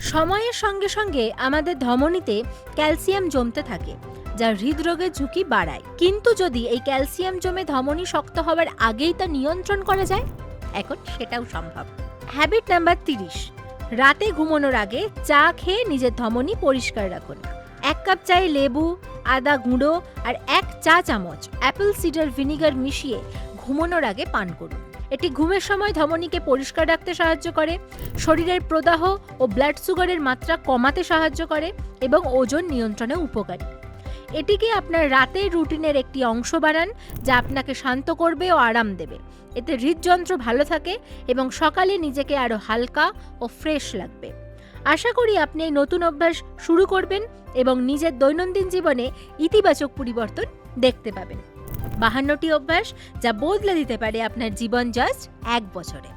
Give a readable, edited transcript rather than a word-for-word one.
সময়ের সঙ্গে সঙ্গে আমাদের ধমনীতে ক্যালসিয়াম জমতে থাকে, যা হৃদরোগের ঝুঁকি বাড়ায়। কিন্তু যদি এই ক্যালসিয়াম জমে ধমনী শক্ত হওয়ার আগেই তা নিয়ন্ত্রণ করা যায়, এখন সেটাও সম্ভব। হ্যাবিট নাম্বার 30, রাতে ঘুমানোর আগে চা খেয়ে নিজের ধমনী পরিষ্কার রাখুন। 1 কাপ চায়ে লেবু, আদা গুঁড়ো আর 1 চা চামচ অ্যাপেল সিডার ভিনিগার মিশিয়ে ঘুমানোর আগে পান করুন। এটি ঘুমের সময় ধমনীকে পরিষ্কার রাখতে সাহায্য করে, শরীরের প্রদাহ ও ব্লাড সুগারের মাত্রা কমাতে সাহায্য করে এবং ওজন নিয়ন্ত্রণে উপকারী। এটিকে আপনার রাতের রুটিনের একটি অংশ বানান, যা আপনাকে শান্ত করবে ও আরাম দেবে। এতে হৃদযন্ত্র ভালো থাকে এবং সকালে নিজেকে আরও হালকা ও ফ্রেশ লাগবে। আশা করি আপনি এই নতুন অভ্যাস শুরু করবেন এবং নিজের দৈনন্দিন জীবনে ইতিবাচক পরিবর্তন দেখতে পাবেন। 52টি অভ্যাস যা বদলে দিতে পারে আপনার জীবন জাস্ট 1 বছরে।